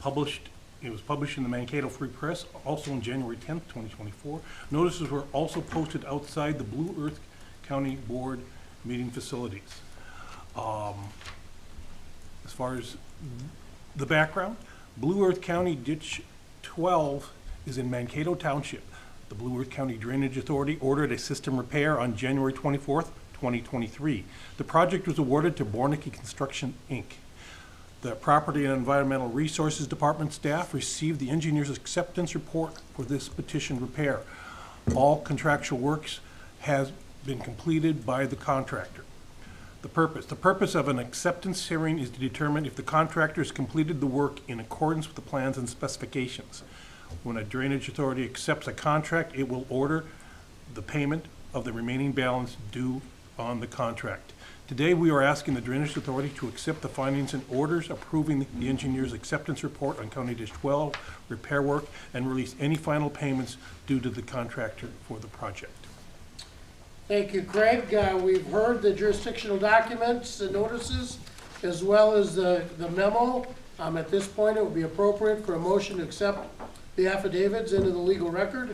It was published in the Mankato Free Press, also on January 10th, 2024. Notices were also posted outside the Blue Earth County Board meeting facilities. As far as the background, Blue Earth County Ditch 12 is in Mankato Township. The Blue Earth County Drainage Authority ordered a system repair on January 24th, 2023. The project was awarded to Bornicke Construction, Inc. The Property and Environmental Resources Department staff received the engineer's acceptance report for this petition repair. All contractual works has been completed by the contractor. The purpose of an acceptance hearing is to determine if the contractor has completed the work in accordance with the plans and specifications. When a drainage authority accepts a contract, it will order the payment of the remaining balance due on the contract. Today, we are asking the Drainage Authority to accept the findings and orders approving the engineer's acceptance report on County Ditch 12 repair work and release any final payments due to the contractor for the project. Thank you, Craig. We've heard the jurisdictional documents, the notices, as well as the memo. At this point, it would be appropriate for a motion to accept the affidavits into the legal record.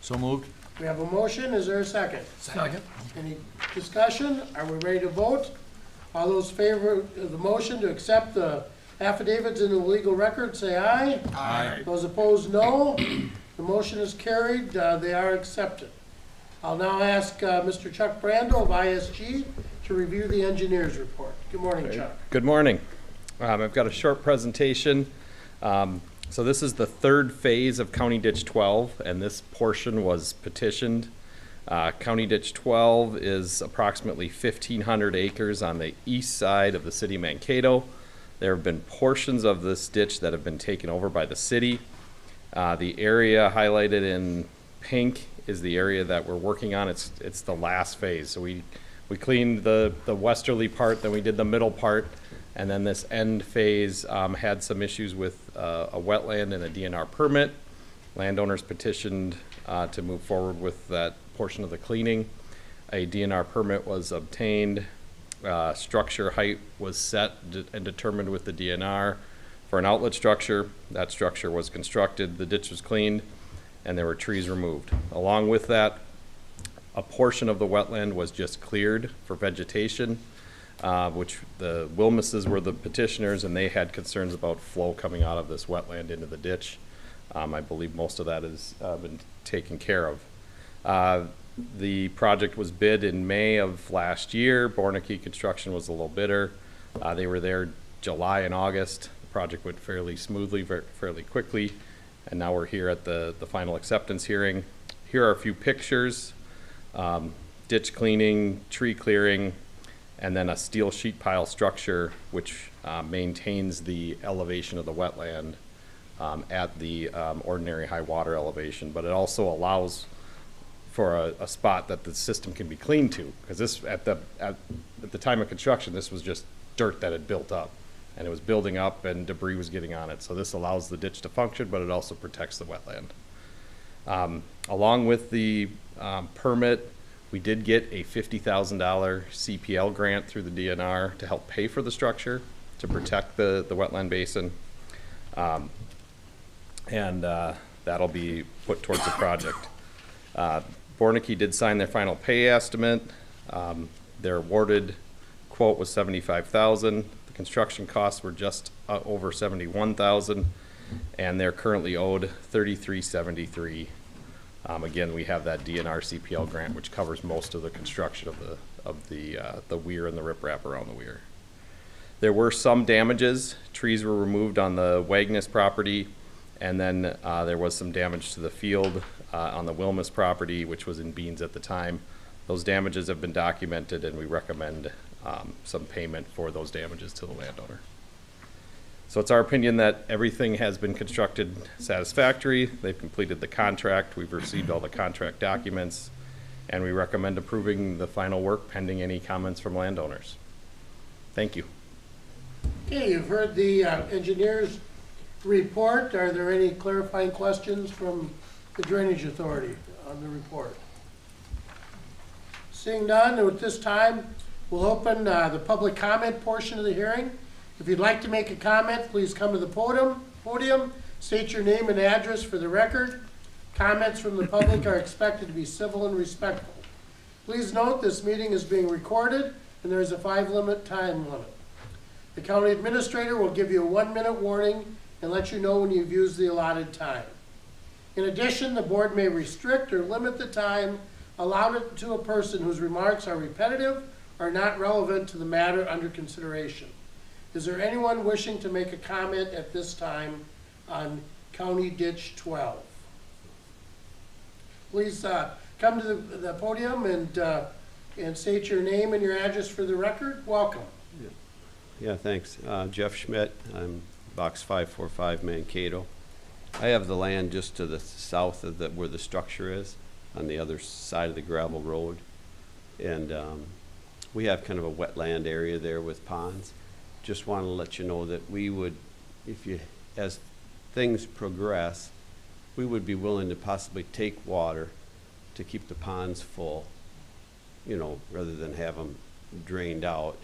So moved. We have a motion. Is there a second? Second. Any discussion? Are we ready to vote? All those in favor of the motion to accept the affidavits into the legal record, say aye. Aye. Those opposed, no. The motion is carried. They are accepted. I'll now ask Mr. Chuck Brando of ISG to review the engineer's report. Good morning, Chuck. Good morning. I've got a short presentation. So this is the third phase of County Ditch 12, and this portion was petitioned. County Ditch 12 is approximately 1,500 acres on the east side of the city of Mankato. There have been portions of this ditch that have been taken over by the city. The area highlighted in pink is the area that we're working on. It's the last phase. So we cleaned the westerly part, then we did the middle part, and then this end phase had some issues with a wetland and a DNR permit. Landowners petitioned to move forward with that portion of the cleaning. A DNR permit was obtained. Structure height was set and determined with the DNR for an outlet structure. That structure was constructed, the ditch was cleaned, and there were trees removed. Along with that, a portion of the wetland was just cleared for vegetation, which the Wilmeses were the petitioners, and they had concerns about flow coming out of this wetland into the ditch. I believe most of that has been taken care of. The project was bid in May of last year. Bornicke Construction was a little bidder. They were there July and August. The project went fairly smoothly, fairly quickly, and now we're here at the final acceptance hearing. Here are a few pictures. Ditch cleaning, tree clearing, and then a steel sheet pile structure which maintains the elevation of the wetland at the ordinary high water elevation, but it also allows for a spot that the system can be cleaned to, because this at the time of construction, this was just dirt that had built up, and it was building up and debris was getting on it. So this allows the ditch to function, but it also protects the wetland. Along with the permit, we did get a $50,000 CPL grant through the DNR to help pay for the structure to protect the wetland basin. And that'll be put towards the project. Bornicke did sign their final pay estimate. Their awarded quote was $75,000. The construction costs were just over $71,000, and they're currently owed $33.73. Again, we have that DNR CPL grant, which covers most of the construction of the weir and the riprap around the weir. There were some damages. Trees were removed on the Wagnus property, and then there was some damage to the field on the Wilmes property, which was in Beans at the time. Those damages have been documented, and we recommend some payment for those damages to the landowner. So it's our opinion that everything has been constructed satisfactory. They've completed the contract. We've received all the contract documents, and we recommend approving the final work pending any comments from landowners. Thank you. Okay, you've heard the engineer's report. Are there any clarifying questions from the Drainage Authority on the report? Seeing none, at this time, we'll open the public comment portion of the hearing. If you'd like to make a comment, please come to the podium, state your name and address for the record. Comments from the public are expected to be civil and respectful. Please note this meeting is being recorded and there is a 5-minute time limit. The county administrator will give you a 1-minute warning and let you know when you've used the allotted time. In addition, the board may restrict or limit the time allowed to a person whose remarks are repetitive or not relevant to the matter under consideration. Is there anyone wishing to make a comment at this time on County Ditch 12? Please come to the podium and state your name and your address for the record. Welcome. Yeah, thanks. Jeff Schmidt, I'm box 545 Mankato. I have the land just to the south of where the structure is, on the other side of the gravel road. And we have kind of a wetland area there with ponds. Just want to let you know that we would, as things progress, we would be willing to possibly take water to keep the ponds full, rather than have them drained out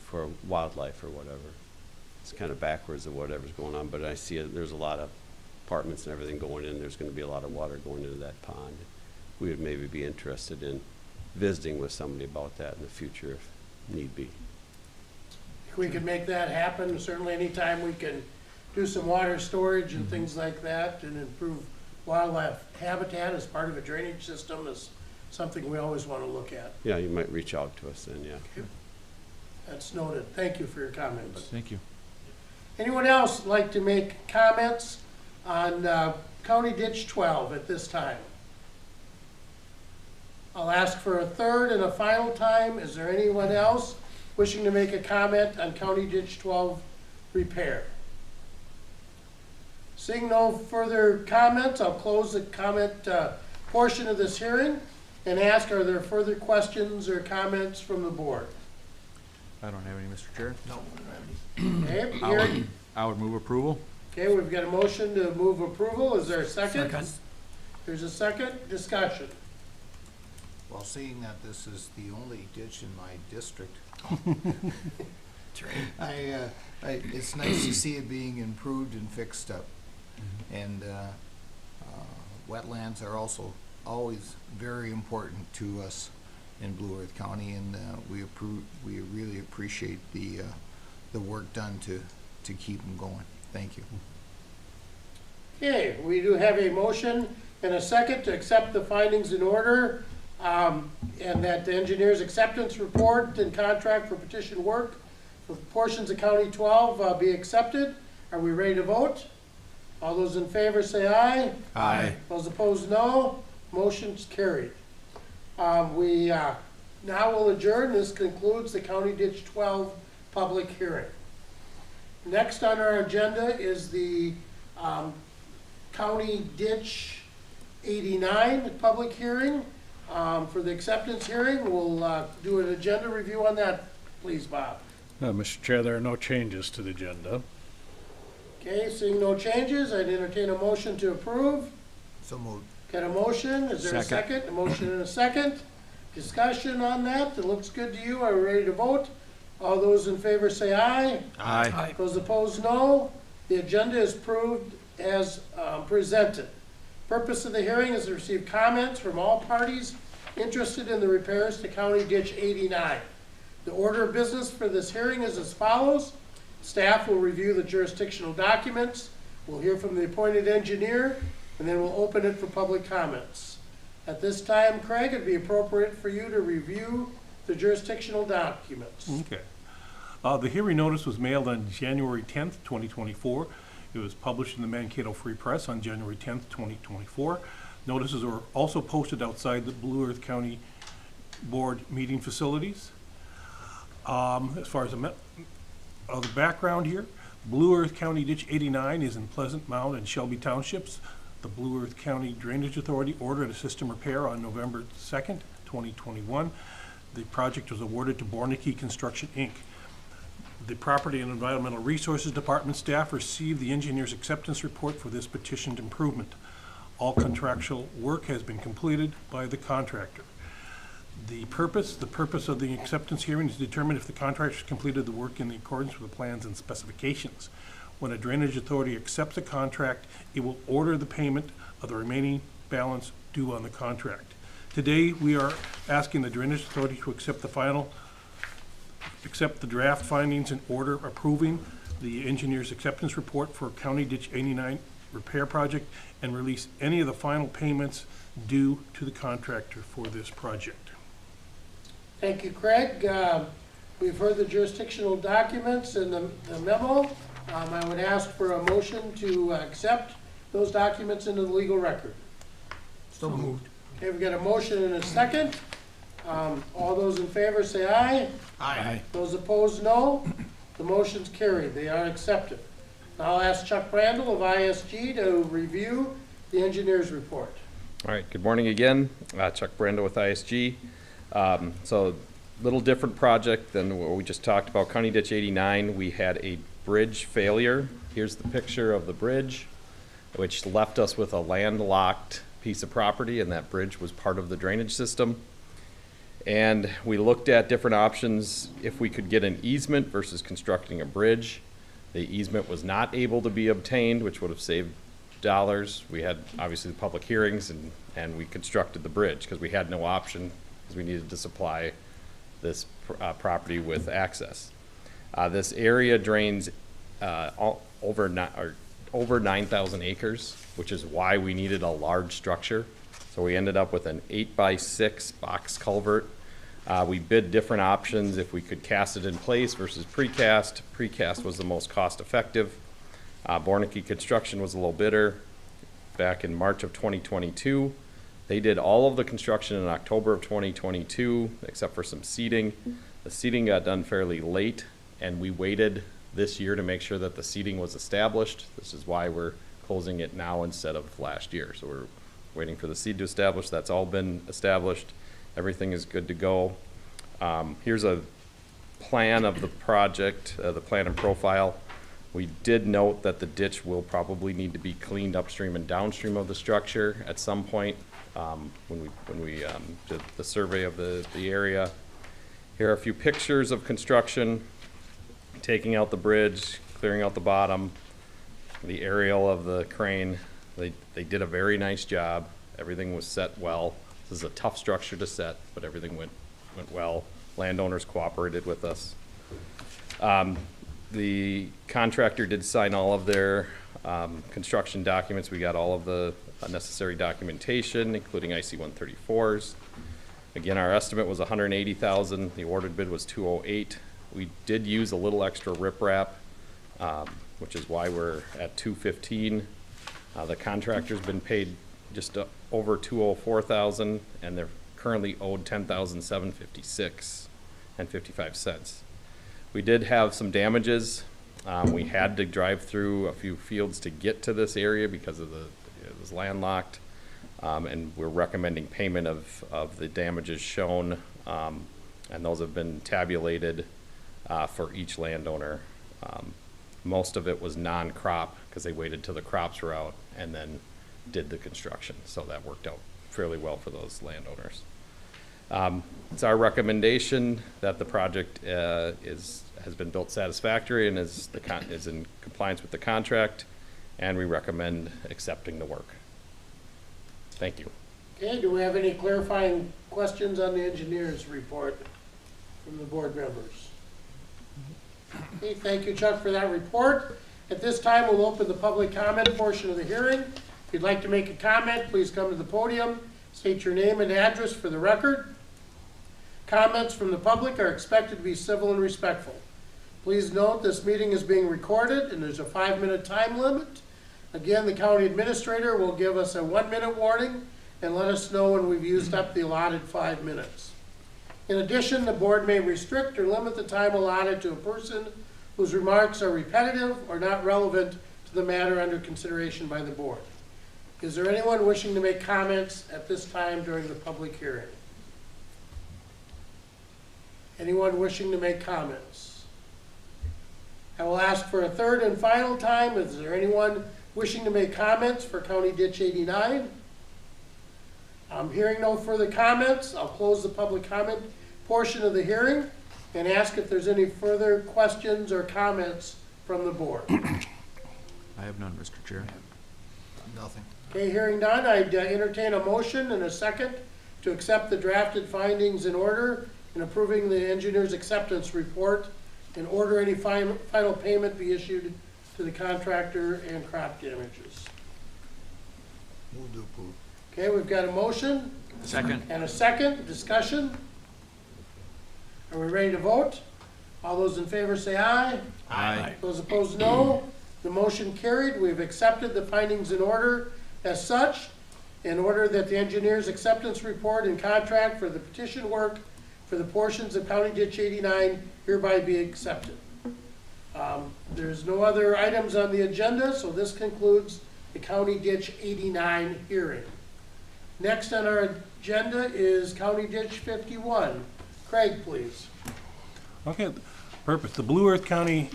for wildlife or whatever. It's kind of backwards of whatever's going on, but I see there's a lot of apartments and everything going in. There's going to be a lot of water going into that pond. We would maybe be interested in visiting with somebody about that in the future if need be. If we could make that happen, certainly anytime we can do some water storage and things like that and improve wildlife habitat as part of a drainage system is something we always want to look at. Yeah, you might reach out to us then, yeah. That's noted. Thank you for your comments. Thank you. Anyone else like to make comments on County Ditch 12 at this time? I'll ask for a third and a final time. Is there anyone else wishing to make a comment on County Ditch 12 repair? Seeing no further comments, I'll close the comment portion of this hearing and ask, are there further questions or comments from the board? I don't have any, Mr. Chair. No. Okay, hearing. I would move approval. Okay, we've got a motion to move approval. Is there a second? There's a second. Discussion. Well, seeing that this is the only ditch in my district, it's nice to see it being improved and fixed up. And wetlands are also always very important to us in Blue Earth County, and we really appreciate the work done to keep them going. Thank you. Okay, we do have a motion and a second to accept the findings in order, and that the engineer's acceptance report and contract for petition work for portions of County 12 be accepted. Are we ready to vote? All those in favor say aye. Aye. Those opposed, no. Motion's carried. We now will adjourn. This concludes the County Ditch 12 public hearing. Next on our agenda is the County Ditch 89 public hearing. For the acceptance hearing, we'll do an agenda review on that, please, Bob. Mr. Chair, there are no changes to the agenda. Okay, seeing no changes, I'd entertain a motion to approve. So moved. Got a motion? Is there a second? A motion and a second. Discussion on that. It looks good to you. Are we ready to vote? All those in favor say aye. Aye. Those opposed, no. The agenda is approved as presented. Purpose of the hearing is to receive comments from all parties interested in the repairs to County Ditch 89. The order of business for this hearing is as follows. Staff will review the jurisdictional documents. We'll hear from the appointed engineer, and then we'll open it for public comments. At this time, Craig, it'd be appropriate for you to review the jurisdictional documents. Okay. The hearing notice was mailed on January 10th, 2024. It was published in the Mankato Free Press on January 10th, 2024. Notices were also posted outside the Blue Earth County Board meeting facilities. As far as the background here, Blue Earth County Ditch 89 is in Pleasant Mound and Shelby Townships. The Blue Earth County Drainage Authority ordered a system repair on November 2nd, 2021. The project was awarded to Bornicke Construction, Inc. The Property and Environmental Resources Department staff received the engineer's acceptance report for this petitioned improvement. All contractual work has been completed by the contractor. The purpose of the acceptance hearing is to determine if the contractor has completed the work in accordance with the plans and specifications. When a drainage authority accepts a contract, it will order the payment of the remaining balance due on the contract. Today, we are asking the drainage authority to accept the draft findings and order approving the engineer's acceptance report for County Ditch 89 repair project and release any of the final payments due to the contractor for this project. Thank you, Craig. We've heard the jurisdictional documents and the memo. I would ask for a motion to accept those documents into the legal record. So moved. Okay, we've got a motion and a second. All those in favor say aye. Aye. Those opposed, no. The motion's carried. They are accepted. Now I'll ask Chuck Brandel of ISG to review the engineer's report. All right, good morning again. Chuck Brando with ISG. So, little different project than what we just talked about. County Ditch 89, we had a bridge failure. Here's the picture of the bridge, which left us with a landlocked piece of property, and that bridge was part of the drainage system. And we looked at different options if we could get an easement versus constructing a bridge. The easement was not able to be obtained, which would have saved dollars. We had obviously the public hearings and we constructed the bridge because we had no option because we needed to supply this property with access. This area drains over 9,000 acres, which is why we needed a large structure. So we ended up with an 8x6 box culvert. We bid different options if we could cast it in place versus precast. Precast was the most cost effective. Bornicke Construction was a little bidder back in March of 2022. They did all of the construction in October of 2022, except for some seeding. The seeding got done fairly late, and we waited this year to make sure that the seeding was established. This is why we're closing it now instead of last year. So we're waiting for the seed to establish. That's all been established. Everything is good to go. Here's a plan of the project, the plan and profile. We did note that the ditch will probably need to be cleaned upstream and downstream of the structure at some point when we did the survey of the area. Here are a few pictures of construction, taking out the bridge, clearing out the bottom, the aerial of the crane. They did a very nice job. Everything was set well. This is a tough structure to set, but everything went well. Landowners cooperated with us. The contractor did sign all of their construction documents. We got all of the necessary documentation, including IC-134s. Again, our estimate was $180,000. The awarded bid was $208,000. We did use a little extra riprap, which is why we're at $215,000. The contractor's been paid just over $204,000, and they're currently owed $10,756.55. We did have some damages. We had to drive through a few fields to get to this area because of it was landlocked, and we're recommending payment of the damages shown, and those have been tabulated for each landowner. Most of it was non-crop because they waited till the crops were out and then did the construction, so that worked out fairly well for those landowners. It's our recommendation that the project has been built satisfactory and is in compliance with the contract, and we recommend accepting the work. Thank you. Okay, do we have any clarifying questions on the engineer's report from the board members? Okay, thank you, Chuck, for that report. At this time, we'll open the public comment portion of the hearing. If you'd like to make a comment, please come to the podium, state your name and address for the record. Comments from the public are expected to be civil and respectful. Please note this meeting is being recorded and there's a 5-minute time limit. Again, the county administrator will give us a 1-minute warning and let us know when we've used up the allotted 5 minutes. In addition, the board may restrict or limit the time allotted to a person whose remarks are repetitive or not relevant to the matter under consideration by the board. Is there anyone wishing to make comments at this time during the public hearing? Anyone wishing to make comments? I will ask for a third and final time. Is there anyone wishing to make comments for County Ditch 89? I'm hearing no further comments. I'll close the public comment portion of the hearing and ask if there's any further questions or comments from the board. I have none, Mr. Chair. Nothing. Okay, hearing none, I'd entertain a motion and a second to accept the drafted findings in order and approving the engineer's acceptance report and order any final payment be issued to the contractor and crop damages. Move to approve. Okay, we've got a motion Second. and a second. Discussion? Are we ready to vote? All those in favor say aye. Aye. Those opposed, no. The motion carried. We've accepted the findings in order as such, in order that the engineer's acceptance report and contract for the petition work for the portions of County Ditch 89 hereby be accepted. There's no other items on the agenda, so this concludes the County Ditch 89 hearing. Next on our agenda is County Ditch 51. Craig, please. Okay, purpose, the Blue Earth County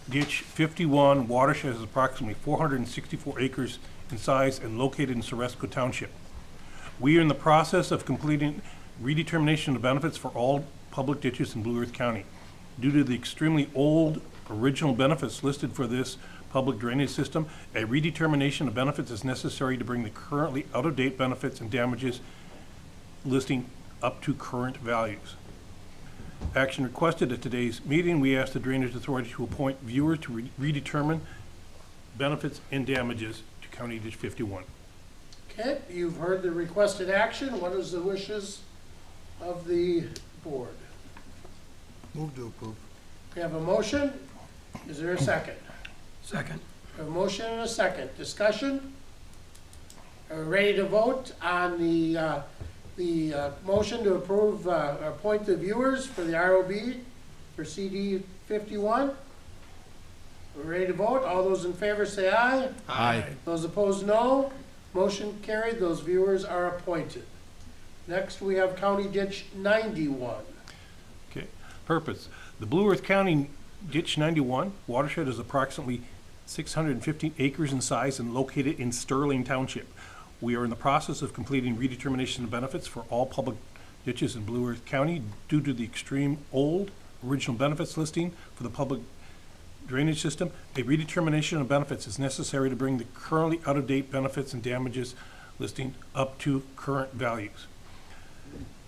Ditch 51 watershed is approximately 464 acres in size and located in Ceresco Township. We are in the process of completing redetermination of benefits for all public ditches in Blue Earth County. Due to the extremely old original benefits listed for this public drainage system, a redetermination of benefits is necessary to bring the currently out-of-date benefits and damages listing up to current values. Action requested at today's meeting, we ask the Drainage Authority to appoint viewers to redetermine benefits and damages to County Ditch 51. Okay, you've heard the requested action. What is the wishes of the board? Move to approve. We have a motion. Is there a second? Second. A motion and a second. Discussion? Are we ready to vote on the motion to approve, appoint the viewers for the ROB for CD 51? We're ready to vote. All those in favor say aye. Aye. Those opposed, no. Motion carried. Those viewers are appointed. Next, we have County Ditch 91. Okay, purpose, the Blue Earth County Ditch 91 watershed is approximately 615 acres in size and located in Sterling Township. We are in the process of completing redetermination of benefits for all public ditches in Blue Earth County due to the extreme old original benefits listing for the public drainage system. A redetermination of benefits is necessary to bring the currently out-of-date benefits and damages listing up to current values.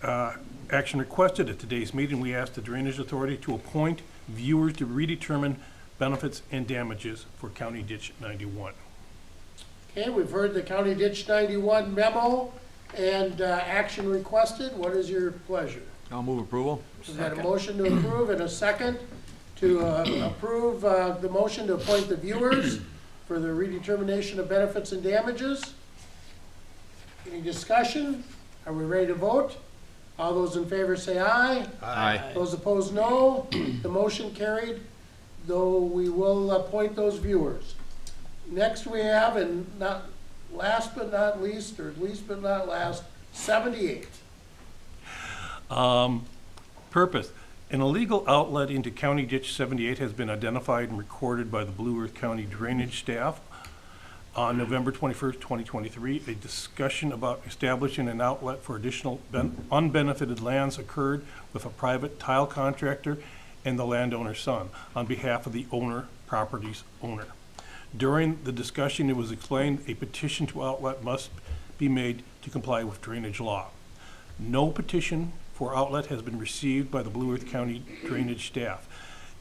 Action requested at today's meeting, we asked the Drainage Authority to appoint viewers to redetermine benefits and damages for County Ditch 91. Okay, we've heard the County Ditch 91 memo and action requested. What is your pleasure? I'll move approval. We've got a motion to approve and a second to approve the motion to appoint the viewers for the redetermination of benefits and damages. Any discussion? Are we ready to vote? All those in favor say aye. Aye. Those opposed, no. The motion carried, though we will appoint those viewers. Next we have, and not last but not least, or least but not last, 78. Purpose, an illegal outlet into County Ditch 78 has been identified and recorded by the Blue Earth County drainage staff on November 21st, 2023. A discussion about establishing an outlet for additional unbenefited lands occurred with a private tile contractor and the landowner's son on behalf of the property's owner. During the discussion, it was explained a petition to outlet must be made to comply with drainage law. No petition for outlet has been received by the Blue Earth County drainage staff.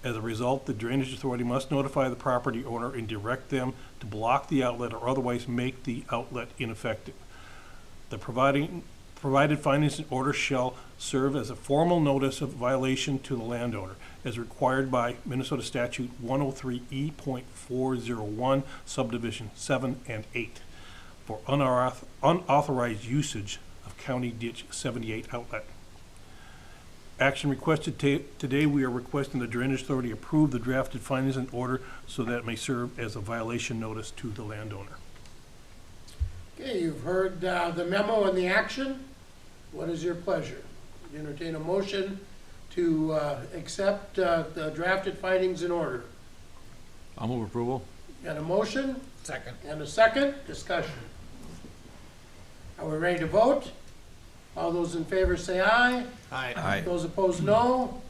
As a result, the Drainage Authority must notify the property owner and direct them to block the outlet or otherwise make the outlet ineffective. The provided findings and orders shall serve as a formal notice of violation to the landowner, as required by Minnesota Statute 103E.401, subdivision 7 and 8, for unauthorized usage of County Ditch 78 outlet. Action requested today, we are requesting the Drainage Authority approve the drafted findings and order so that it may serve as a violation notice to the landowner. Okay, you've heard the memo and the action. What is your pleasure? Entertain a motion to accept the drafted findings in order. I'll move approval. Got a motion Second. and a second. Discussion. Are we ready to vote? All those in favor say aye. Aye. Those opposed, no.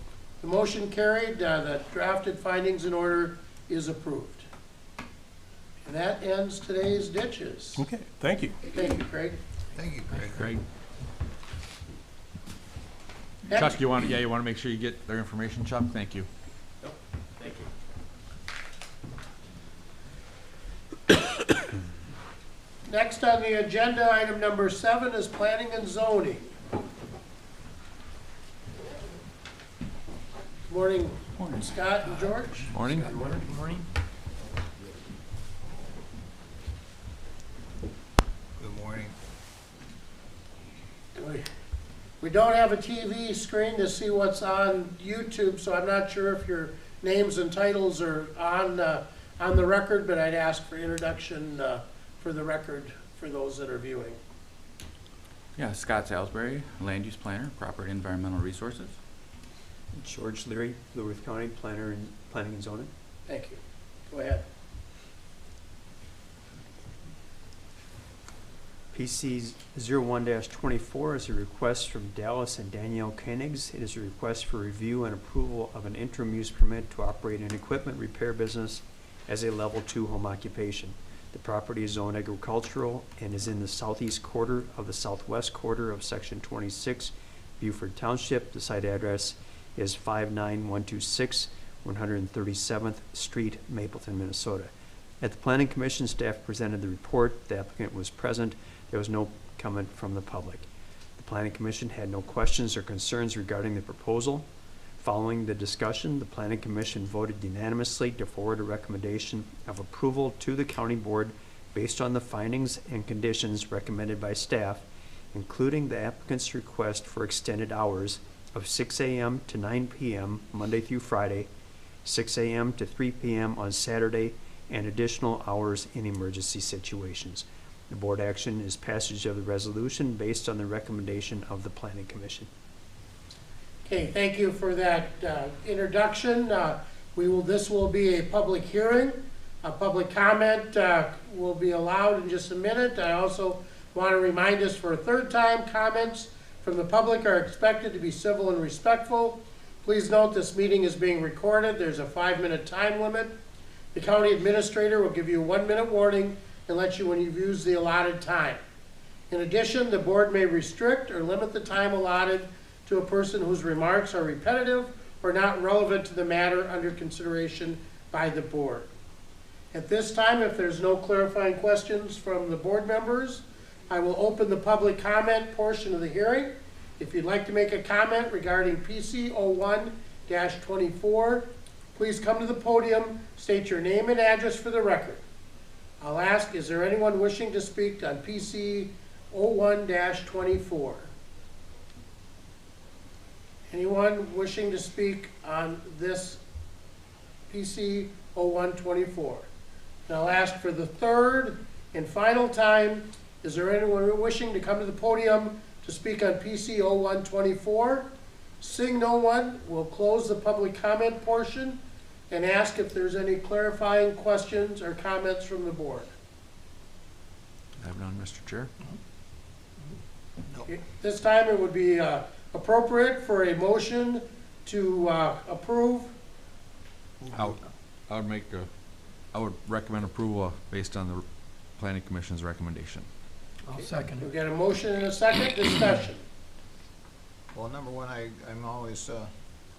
The motion carried. The drafted findings in order is approved. And that ends today's ditches. Okay, thank you. Thank you, Craig. Thank you, Craig. Great. Next- Chuck, you want to make sure you get their information, Chuck? Thank you. Thank you. Next on the agenda, item number 7 is planning and zoning. Morning, Scott and George. Morning. Good morning. We don't have a TV screen to see what's on YouTube, so I'm not sure if your names and titles are on the record, but I'd ask for introduction for the record for those that are viewing. Yeah, Scott Salisbury, Land Use Planner, Property and Environmental Resources. George Leary, Blue Earth County Planner and Planning and Zoning. Thank you. Go ahead. PC 01-24 is a request from Dallas and Danielle Koenigs. It is a request for review and approval of an interim use permit to operate an equipment repair business as a level 2 home occupation. The property is zoned agricultural and is in the southeast quarter of the southwest quarter of section 26, Beaufort Township. The site address is 59126 137th Street, Mapleton, Minnesota. At the Planning Commission, staff presented the report. The applicant was present. There was no comment from the public. The Planning Commission had no questions or concerns regarding the proposal. Following the discussion, the Planning Commission voted unanimously to forward a recommendation of approval to the County Board based on the findings and conditions recommended by staff, including the applicant's request for extended hours of 6 a.m. to 9 p.m. Monday through Friday, 6 a.m. to 3 p.m. on Saturday, and additional hours in emergency situations. The board action is passage of the resolution based on the recommendation of the Planning Commission. Okay, thank you for that introduction. This will be a public hearing. A public comment will be allowed in just a minute. I also want to remind us for a third time, comments from the public are expected to be civil and respectful. Please note this meeting is being recorded. There's a 5-minute time limit. The county administrator will give you a 1-minute warning and let you when you've used the allotted time. In addition, the board may restrict or limit the time allotted to a person whose remarks are repetitive or not relevant to the matter under consideration by the board. At this time, if there's no clarifying questions from the board members, I will open the public comment portion of the hearing. If you'd like to make a comment regarding PC 01-24, please come to the podium, state your name and address for the record. I'll ask, is there anyone wishing to speak on PC 01-24? Anyone wishing to speak on this PC 01-24? And I'll ask for the third and final time, is there anyone wishing to come to the podium to speak on PC 01-24? Seeing no one, we'll close the public comment portion and ask if there's any clarifying questions or comments from the board. I have none, Mr. Chair. This time it would be appropriate for a motion to approve. I would recommend approval based on the Planning Commission's recommendation. I'll second. We've got a motion and a second. Discussion. Well, number one, I'm always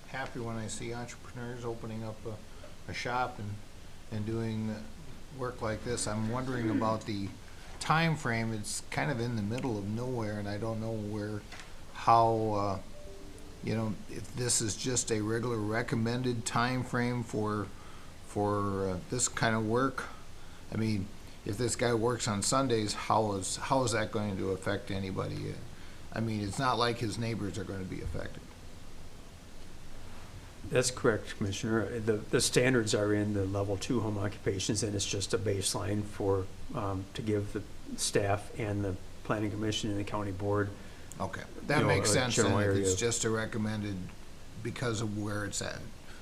happy when I see entrepreneurs opening up a shop and doing work like this. I'm wondering about the time frame. It's kind of in the middle of nowhere, and I don't know how if this is just a regular recommended time frame for this kind of work. I mean, if this guy works on Sundays, how is that going to affect anybody? I mean, it's not like his neighbors are going to be affected. That's correct, Commissioner. The standards are in the level 2 home occupations, and it's just a baseline for, to give the staff and the Planning Commission and the County Board. Okay, that makes sense then, general if area. it's just a recommended because of where it's at,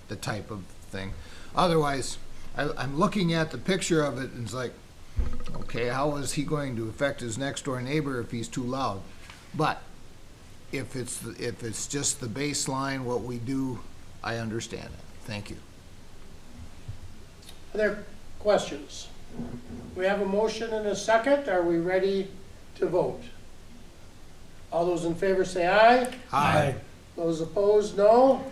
the type of thing. Otherwise, I'm looking at the picture of it and it's like, okay, how is he going to affect his next door neighbor if he's too loud? But if it's just the baseline, what we do, I understand it. Thank you. Are there questions? We have a motion and a second. Are we ready to vote? All those in favor say aye. Aye. Those opposed, no.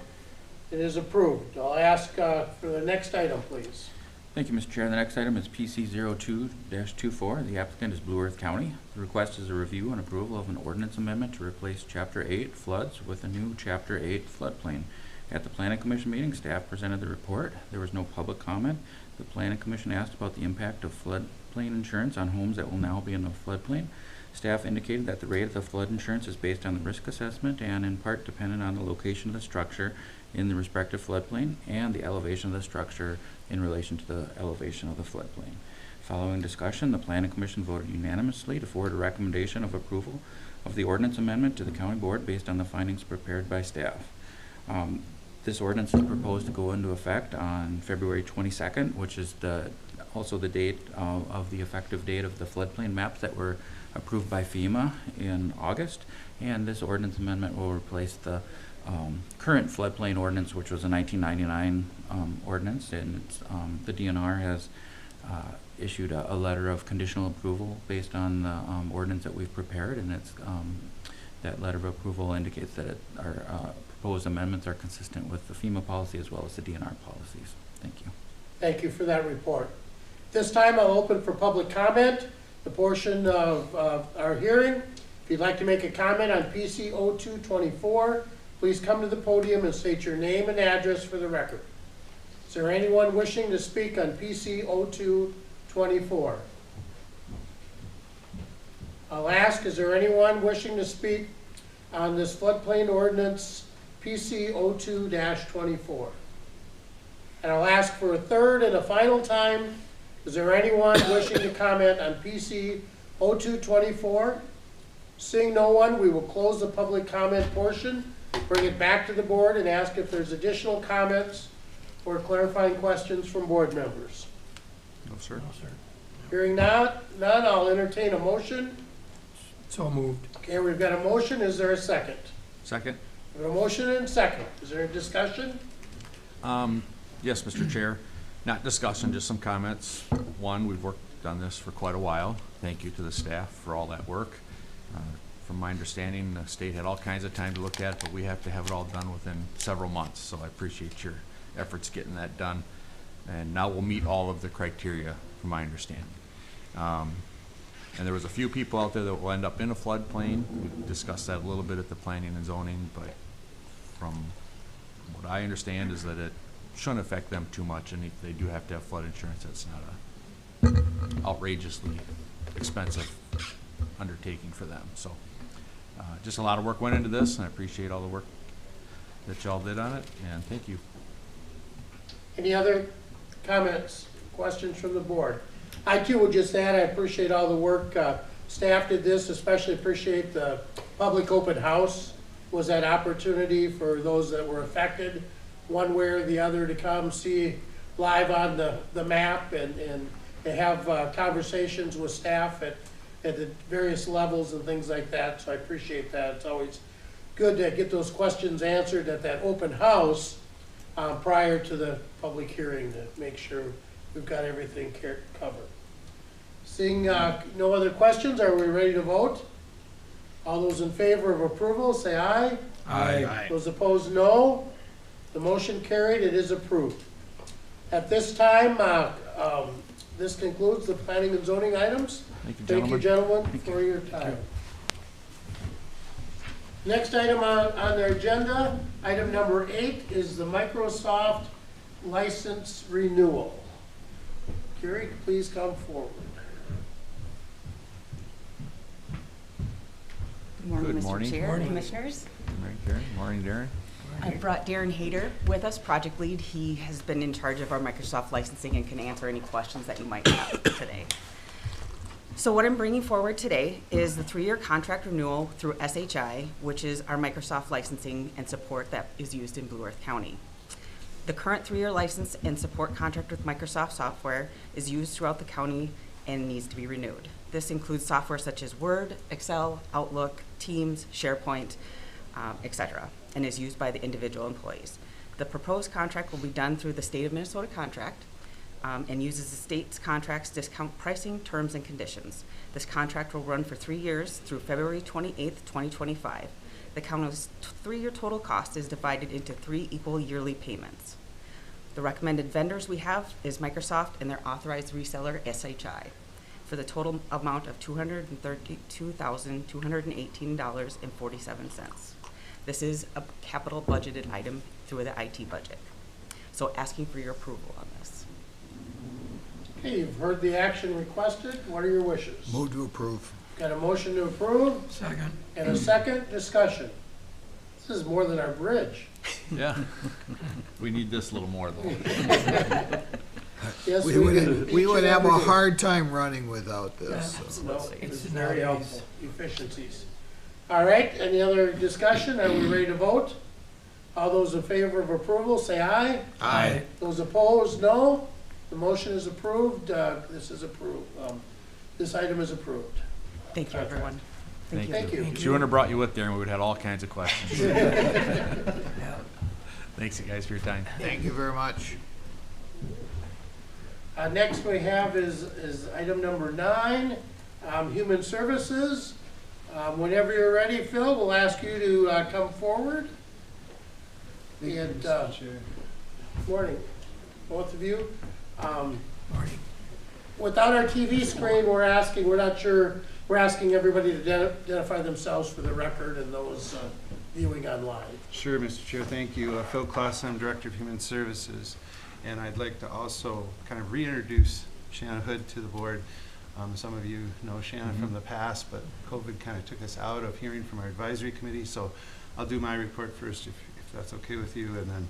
It is approved. I'll ask for the next item, please. Thank you, Mr. Chair. The next item is PC 02-24. The applicant is Blue Earth County. The request is a review and approval of an ordinance amendment to replace Chapter 8 floods with a new Chapter 8 floodplain. At the Planning Commission meeting, staff presented the report. There was no public comment. The Planning Commission asked about the impact of floodplain insurance on homes that will now be in the floodplain. Staff indicated that the rate of the flood insurance is based on the risk assessment and in part dependent on the location of the structure in the respective floodplain and the elevation of the structure in relation to the elevation of the floodplain. Following discussion, the Planning Commission voted unanimously to forward a recommendation of approval of the ordinance amendment to the County Board based on the findings prepared by staff. This ordinance is proposed to go into effect on February 22nd, which is also the date of the effective date of the floodplain maps that were approved by FEMA in August. And this ordinance amendment will replace the current floodplain ordinance, which was a 1999 ordinance, and it's, the DNR has issued a letter of conditional approval based on the ordinance that we've prepared, and it's that letter of approval indicates that our proposed amendments are consistent with the FEMA policy as well as the DNR policies. Thank you. Thank you for that report. This time I'll open for public comment, the portion of our hearing. If you'd like to make a comment on PC 0224, please come to the podium and state your name and address for the record. Is there anyone wishing to speak on PC 0224? I'll ask, is there anyone wishing to speak on this floodplain ordinance PC 02-24? And I'll ask for a third and a final time, is there anyone wishing to comment on PC 0224? Seeing no one, we will close the public comment portion, bring it back to the board, and ask if there's additional comments or clarifying questions from board members. No, sir. Hearing none, I'll entertain a motion. So moved. Okay, we've got a motion. Is there a second? Second? We have a motion and a second. Is there a discussion? Yes, Mr. Chair. Not discussion, just some comments. One, we've worked on this for quite a while. Thank you to the staff for all that work. From my understanding, the state had all kinds of time to look at it, but we have to have it all done within several months. So I appreciate your efforts getting that done. And now we'll meet all of the criteria, from my understanding. And there was a few people out there that will end up in a floodplain. We discussed that a little bit at the planning and zoning, but from what I understand is that it shouldn't affect them too much, and if they do have to have flood insurance, that's not a outrageously expensive undertaking for them. So just a lot of work went into this, and I appreciate all the work that y'all did on it, and thank you. Any other comments, questions from the board? I too would just add, I appreciate all the work staff did this, especially appreciate the public open house. Was that opportunity for those that were affected one way or the other to come see live on the map and have conversations with staff at the various levels and things like that. So I appreciate that. It's always good to get those questions answered at that open house prior to the public hearing to make sure we've got everything covered. Seeing no other questions, are we ready to vote? All those in favor of approval, say aye. Aye. Those opposed, no. The motion carried, it is approved. At this time, this concludes the planning and zoning items. Thank you, Thank you, gentlemen. gentlemen, for your time. Next item on the agenda, item number 8, is the Microsoft license renewal. Carrie, please come forward. Good morning, Good morning. Mr. Chair, Morning. Commissioners. Morning, Karen. Morning, Darren. I brought Darren Hayter with us, project lead. He has been in charge of our Microsoft licensing and can answer any questions that you might have today. So what I'm bringing forward today is the 3-year contract renewal through SHI, which is our Microsoft licensing and support that is used in Blue Earth County. The current 3-year license and support contract with Microsoft software is used throughout the county and needs to be renewed. This includes software such as Word, Excel, Outlook, Teams, SharePoint, et cetera, and is used by the individual employees. The proposed contract will be done through the State of Minnesota contract and uses the state's contract's discount pricing, terms, and conditions. This contract will run for 3 years through February 28th, 2025. The county's 3-year total cost is divided into 3 equal yearly payments. The recommended vendors we have is Microsoft and their authorized reseller, SHI, for the total amount of $232,218.47. This is a capital budgeted item through the IT budget. So asking for your approval on this. Okay, you've heard the action requested. What are your wishes? Move to approve. Got a motion to approve? Second. And a second discussion. This is more than our bridge. Yeah. We need this a little more though. Yes, We do. would Each and have a every day. hard time running without this. so. No, it's very helpful, efficiencies. All right, any other discussion? Are we ready to vote? All those in favor of approval, say aye. Aye. Those opposed, no. The motion is approved. This is approved. This item is approved. Thank you, everyone. Thank Thank you. If she wouldn't have brought you with there, we would have had all kinds of questions. Thanks, you guys, for your time. Thank you very much. Next we have is item number 9, Human Services. Whenever you're ready, Phil, we'll ask you to come forward. And, morning, both of you. Morning. Without our TV screen, we're asking everybody to identify themselves for the record and those viewing online. Sure, Mr. Chair, thank you. Phil Clausen, I'm Director of Human Services, and I'd like to also kind of reintroduce Shanna Hood to the board. Some of you know Shanna from the past, but COVID kind of took us out of hearing from our advisory committee, so I'll do my report first if that's okay with you, and then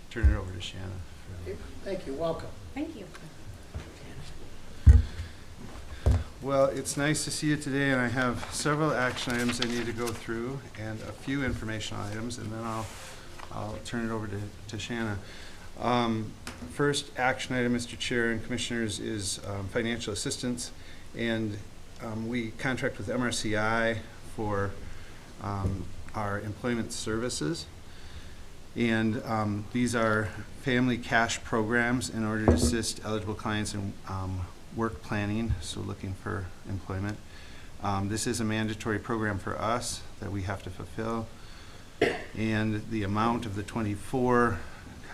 turn it over to Shanna. Okay, thank you, welcome. Thank you. Well, it's nice to see you today, and I have several action items I need to go through and a few informational items, and then I'll turn it over to Shanna. First action item, Mr. Chair and Commissioners, is financial assistance, and we contract with MRCI for our employment services, and these are family cash programs in order to assist eligible clients in work planning, so looking for employment. This is a mandatory program for us that we have to fulfill, and the amount of the 24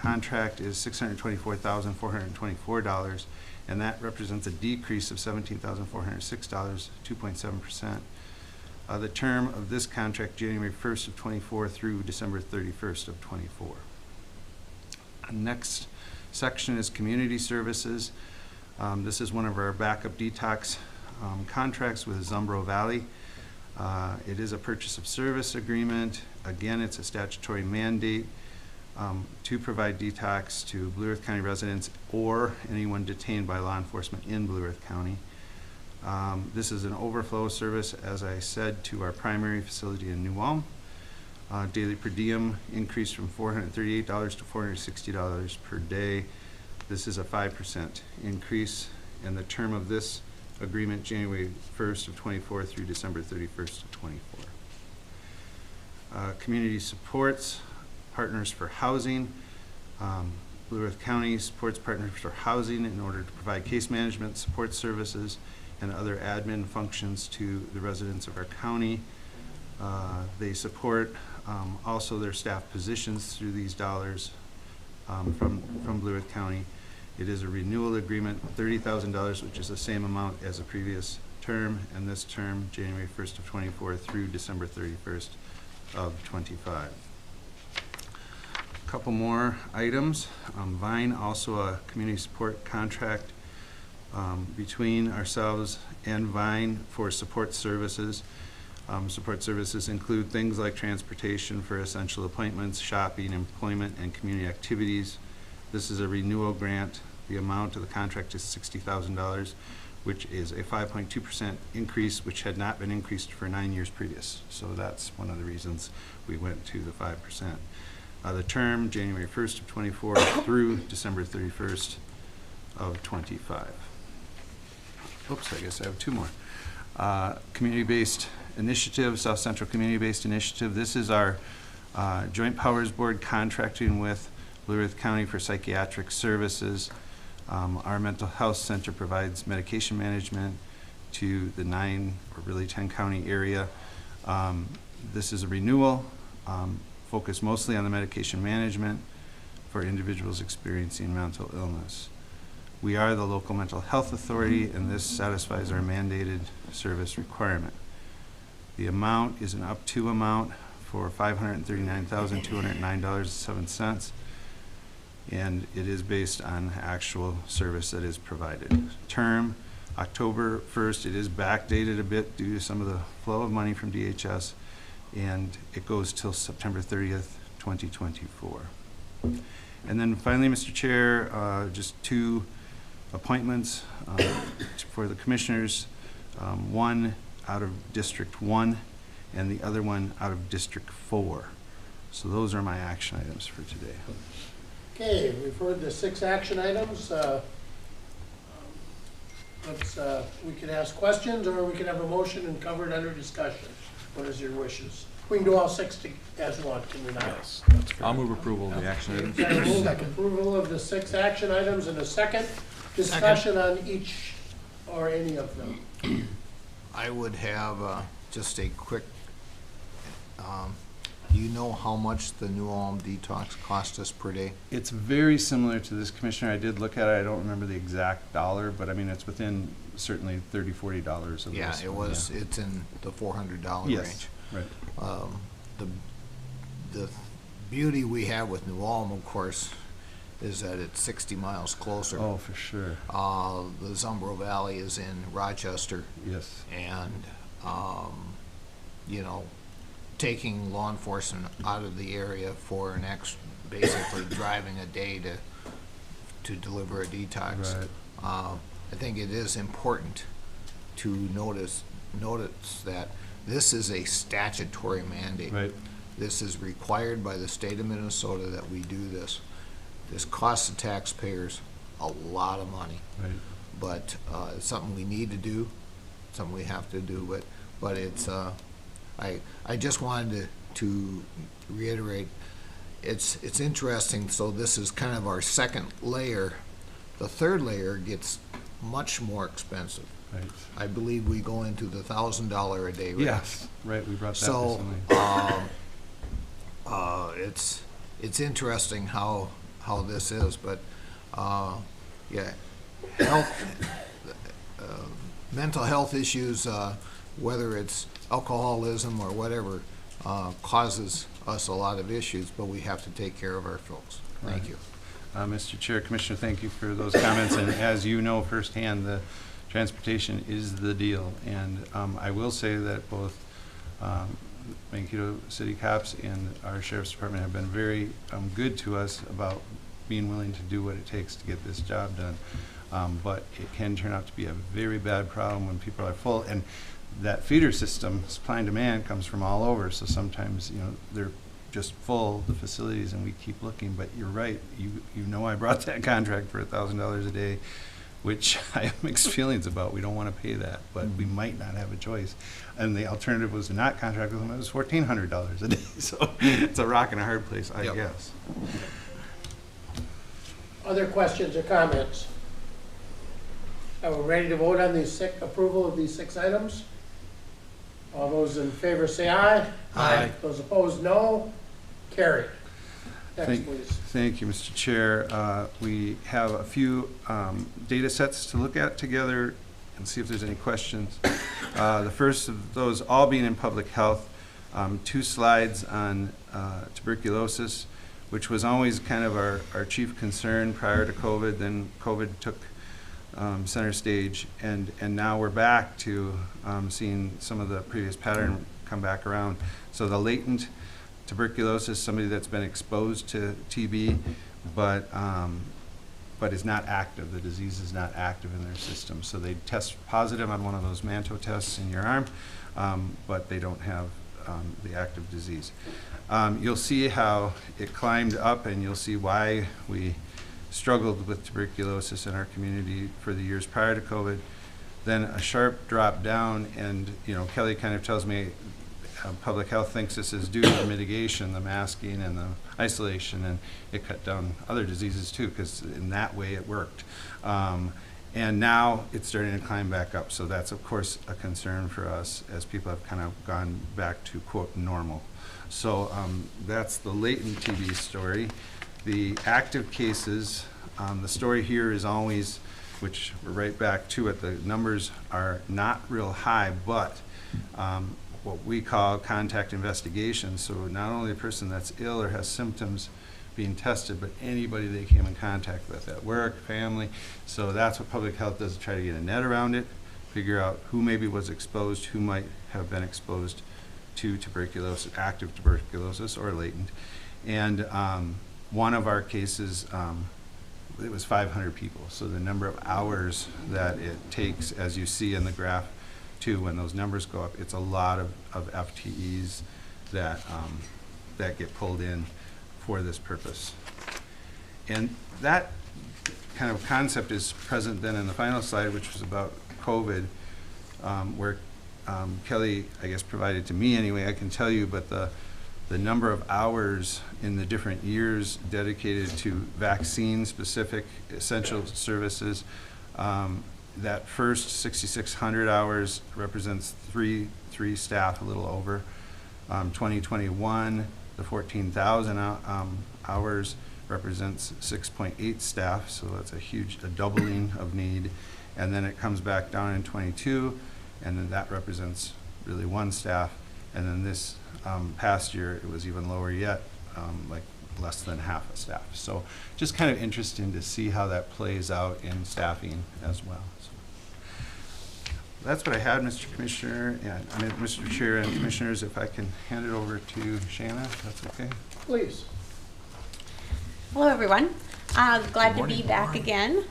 contract is $624,424, and that represents a decrease of $17,406, 2.7%. The term of this contract, January 1st of 24 through December 31st of 24. Next section is community services. This is one of our backup detox contracts with Zumbro Valley. It is a purchase of service agreement. Again, it's a statutory mandate to provide detox to Blue Earth County residents or anyone detained by law enforcement in Blue Earth County. This is an overflow service, as I said, to our primary facility in New Ulm. Daily per diem increased from $438 to $460 per day. This is a 5% increase, and the term of this agreement, January 1st of 24 through December 31st of 24. Community supports, Partners for Housing. Blue Earth County supports Partners for Housing in order to provide case management, support services, and other admin functions to the residents of our county. They support also their staff positions through these dollars from Blue Earth County. It is a renewal agreement, $30,000, which is the same amount as the previous term, and this term, January 1st of 24 through December 31st of 25. A couple more items. Vine, also a community support contract between ourselves and Vine for support services. Support services include things like transportation for essential appointments, shopping, employment, and community activities. This is a renewal grant. The amount of the contract is $60,000, which is a 5.2% increase, which had not been increased for 9 years previous. So that's one of the reasons we went to the 5%. The term, January 1st of 24 through December 31st of 25. Oops, I guess I have two more. Community-based initiative, South Central Community-Based Initiative. This is our Joint Powers Board contracting with Blue Earth County for psychiatric services. Our mental health center provides medication management to the 9 or really 10 county area. This is a renewal, focused mostly on the medication management for individuals experiencing mental illness. We are the local mental health authority, and this satisfies our mandated service requirement. The amount is an up to amount for $539,209.07, and it is based on actual service that is provided. Term, October 1st. It is backdated a bit due to some of the flow of money from DHS, and it goes till September 30th, 2024. And then finally, Mr. Chair, just 2 appointments for the commissioners, one out of District 1 and the other one out of District 4. So those are my action items for today. Okay, we've heard the 6 action items. We can ask questions, or we can have a motion and cover it under discussion. What is your wishes? We can do all 6 as one, can we not? Yes, that's correct. I'll move approval of the action items. Okay, move approval of the 6 action items in a second. Discussion on each or any of them. I would have just a quick, do you know how much the New Ulm detox cost us per day? It's very similar to this, Commissioner. I did look at it. I don't remember the exact dollar, but I mean, it's within certainly $30, $40 of Yeah, this it one, was, it's in the $400 Yes, range. right. The beauty we have with New Ulm, of course, is that it's 60 miles closer. Oh, for sure. The Zumbro Valley is in Rochester, Yes. and, you know, taking law enforcement out of the area for an basically driving a day to deliver a detox. Right. I think it is important to notice that this is a statutory mandate. Right. This is required by the state of Minnesota that we do this. This costs the taxpayers a lot of money, Right. but it's something we need to do, something we have to do. But it's I just wanted to reiterate. It's interesting. So this is kind of our second layer. The third layer gets much more expensive. Right. I believe we go into the $1,000 a day range. Yes. Right. We brought that So, recently. it's interesting how this is, but, yeah, health, mental health issues, whether it's alcoholism or whatever, causes us a lot of issues, but we have to take care of our folks. Thank Right. you. Mr. Chair, Commissioner, thank you for those comments. And as you know firsthand, the transportation is the deal. And I will say that both Mankato City Cops and our Sheriff's Department have been very good to us about being willing to do what it takes to get this job done. But it can turn out to be a very bad problem when people are full. And that feeder system, supply and demand, comes from all over. So sometimes, you know, they're just full, the facilities, and we keep looking. But you're right. You know I brought that contract for $1,000 a day, which I have mixed feelings about. We don't want to pay that, but we might not have a choice. And the alternative was to not contract with them. It was $1,400 a day. So it's a rock and a hard place, I Yep. guess. Other questions or comments? Are we ready to vote on the approval of these 6 items? All those in favor say aye. Aye. Those opposed, no. Carried. Next, please. Thank you, Mr. Chair. We have a few data sets to look at together and see if there's any questions. The first of those all being in public health, 2 slides on tuberculosis, which was always kind of our chief concern prior to COVID. Then COVID took center stage, and now we're back to seeing some of the previous pattern come back around. So the latent tuberculosis, somebody that's been exposed to TB, but is not active. The disease is not active in their system. So they test positive on one of those Manto tests in your arm, but they don't have the active disease. You'll see how it climbed up, and you'll see why we struggled with tuberculosis in our community for the years prior to COVID. then a sharp drop down, and, Kelly kind of tells me public health thinks this is due to the mitigation, the masking and the isolation, and it cut down other diseases too, because in that way it worked. And now it's starting to climb back up, so that's of course a concern for us as people have kind of gone back to quote normal. So that's the latent TB story. The active cases, the story here is always, which we're right back to it, the numbers are not real high, but what we call contact investigations. So not only the person that's ill or has symptoms being tested, but anybody they came in contact with at work, family. So that's what public health does, to try to get a net around it, figure out who maybe was exposed, who might have been exposed to tuberculosis, active tuberculosis or latent. And one of our cases, it was 500 people. So the number of hours that it takes, as you see in the graph too, when those numbers go up, it's a lot of FTEs that, that get pulled in for this purpose. And that kind of concept is present then in the final slide, which was about COVID, where Kelly, I guess, provided to me anyway, I can tell you, but the number of hours in the different years dedicated to vaccine-specific essential services, that first 6,600 hours represents three staff, a little over. 2021, the 14,000 hours represents 6.8 staff, so that's a doubling of need. And then it comes back down in 22, and then that represents really 1 staff. And then this past year, it was even lower yet, like less than half a staff. So just kind of interesting to see how that plays out in staffing as well. So that's what I had, Mr. Commissioner, and I mean, Mr. Chair and Commissioners, if I can hand it over to Shanna, if that's okay. Please. Hello, everyone. Glad to be back again.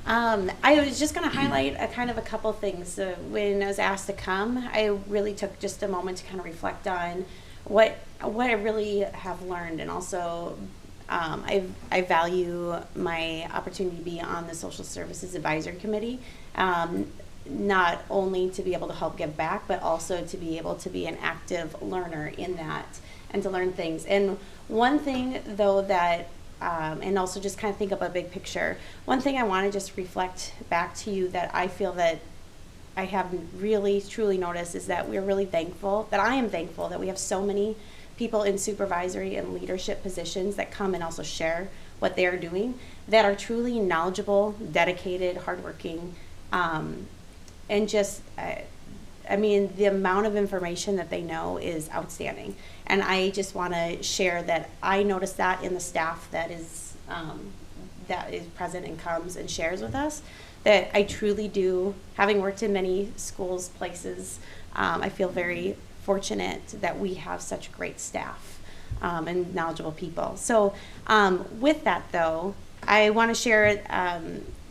I was just going to highlight a couple things. When I was asked to come, I really took just a moment to kind of reflect on what I really have learned, and also I value my opportunity to be on the Social Services Advisory Committee, not only to be able to help give back, but also to be able to be an active learner in that and to learn things. And one thing, though, that and also just kind of think of a big picture. One thing I want to just reflect back to you that I feel that I have really truly noticed is that we're really thankful, that I am thankful that we have so many people in supervisory and leadership positions that come and also share what they are doing, that are truly knowledgeable, dedicated, hardworking, and just, I mean, the amount of information that they know is outstanding. And I just want to share that I noticed that in the staff that is present and comes and shares with us, that I truly do, having worked in many schools, places, I feel very fortunate that we have such great staff and knowledgeable people. So with that, though, I want to share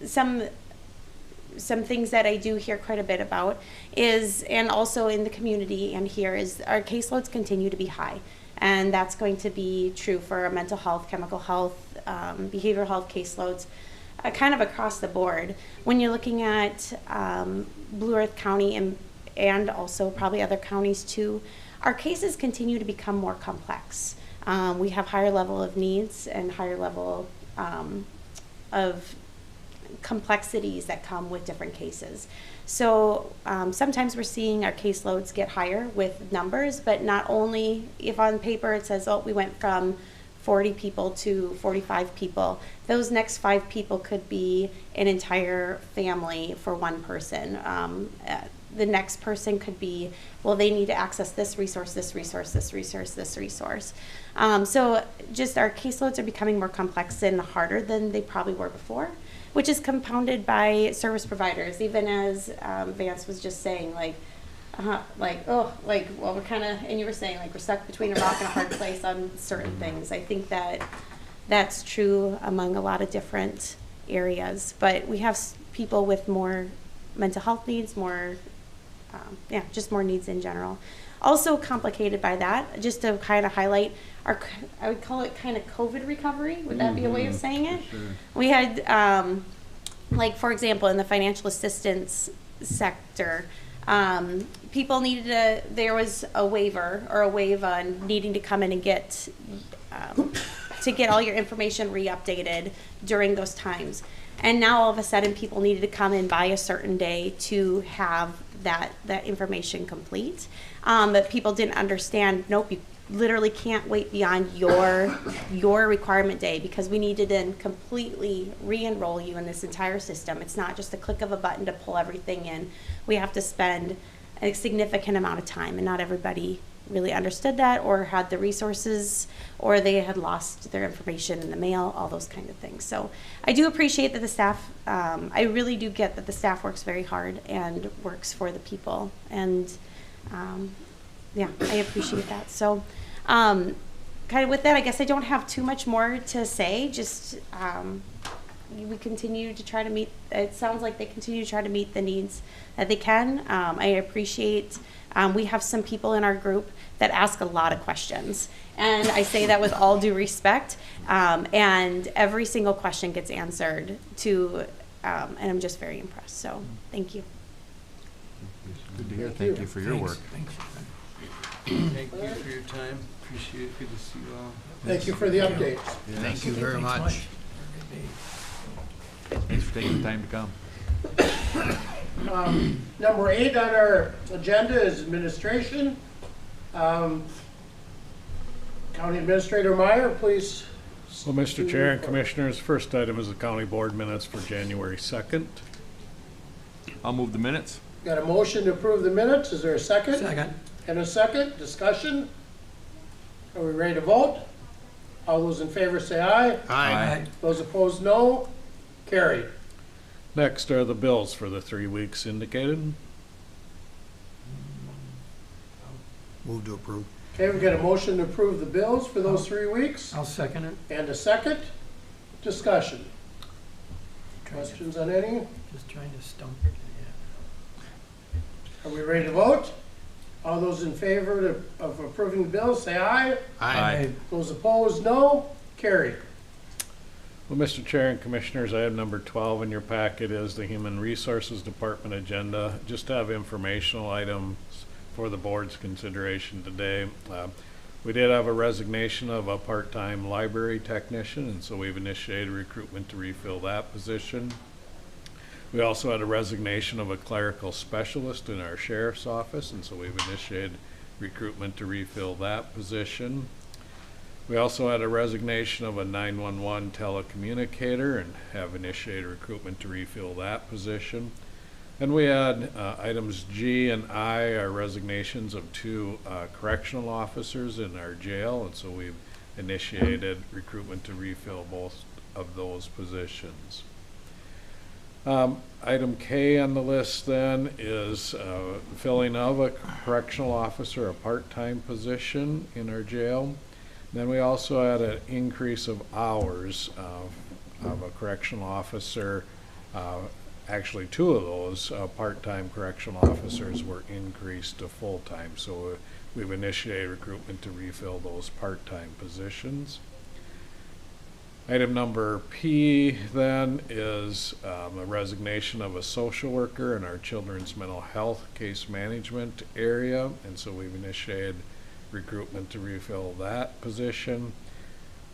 some things that I do hear quite a bit about is, and also in the community and here, is our caseloads continue to be high. And that's going to be true for our mental health, chemical health, behavioral health caseloads, kind of across the board. When you're looking at Blue Earth County and also probably other counties too, our cases continue to become more complex. We have higher level of needs and higher level of complexities that come with different cases. So sometimes we're seeing our caseloads get higher with numbers, but not only if on paper it says, oh, we went from 40 people to 45 people, those next 5 people could be an entire family for one person. The next person could be, well, they need to access this resource, this resource, this resource, this resource. So just our caseloads are becoming more complex and harder than they probably were before, which is compounded by service providers, even as Vance was just saying, well, we're kind of, and you were saying, like, we're stuck between a rock and a hard place on certain things. I think that that's true among a lot of different areas, but we have people with more mental health needs, more, just more needs in general. Also complicated by that, just to kind of highlight our, I would call it kind of COVID recovery. Would that be a way of saying it? Sure. We had, like, for example, in the financial assistance sector. People there was a waiver or a waive on needing to come in and get all your information re-updated during those times. And now all of a sudden, people needed to come in by a certain day to have that information complete. But people didn't understand, nope, you literally can't wait beyond your requirement day, because we need to then completely re-enroll you in this entire system. It's not just a click of a button to pull everything in. We have to spend a significant amount of time, and not everybody really understood that or had the resources, or they had lost their information in the mail, all those kind of things. So I do appreciate that the staff, I really do get that the staff works very hard and works for the people. And yeah, I appreciate that. So kind of with that, I guess I don't have too much more to say. Just we continue to try to meet, it sounds like they continue to try to meet the needs that they can. I appreciate, we have some people in our group that ask a lot of questions. And I say that with all due respect. And every single question gets answered and I'm just very impressed. So thank you. Good to hear. Thank you for your work. Thank you for your time. Appreciate it. Good to see you all. Thank you for the updates. Thank you very much. Thanks for taking the time to come. Number 8 on our agenda is administration. County Administrator Meyer, please. Well, Mr. Chair and Commissioners, first item is the county board minutes for January 2nd. I'll move the minutes. Got a motion to approve the minutes. Is there a second? Second. And a second. Discussion? Are we ready to vote? All those in favor say aye. Aye. Those opposed, no. Carried. Next are the bills for the 3 weeks indicated. Move to approve. Okay, we got a motion to approve the bills for those 3 weeks. I'll second it. And a second. Discussion. Questions on any? Just trying to stump it. Are we ready to vote? All those in favor of approving the bills, say aye. Aye. Those opposed, no. Carried. Well, Mr. Chair and Commissioners, item number 12 in your packet is the Human Resources Department agenda. Just to have informational items for the board's consideration today. We did have a resignation of a part-time library technician, and so we've initiated recruitment to refill that position. We also had a resignation of a clerical specialist in our sheriff's office, and so we've initiated recruitment to refill that position. We also had a resignation of a 911 telecommunicator and have initiated recruitment to refill that position. And we had items G and I are resignations of 2 correctional officers in our jail, and so we've initiated recruitment to refill both of those positions. Item K on the list then is filling of a correctional officer, a part-time position in our jail. Then we also had an increase of hours of a correctional officer. Actually, 2 of those part-time correctional officers were increased to full-time. So we've initiated recruitment to refill those part-time positions. Item number P then is a resignation of a social worker in our children's mental health case management area. And so we've initiated recruitment to refill that position.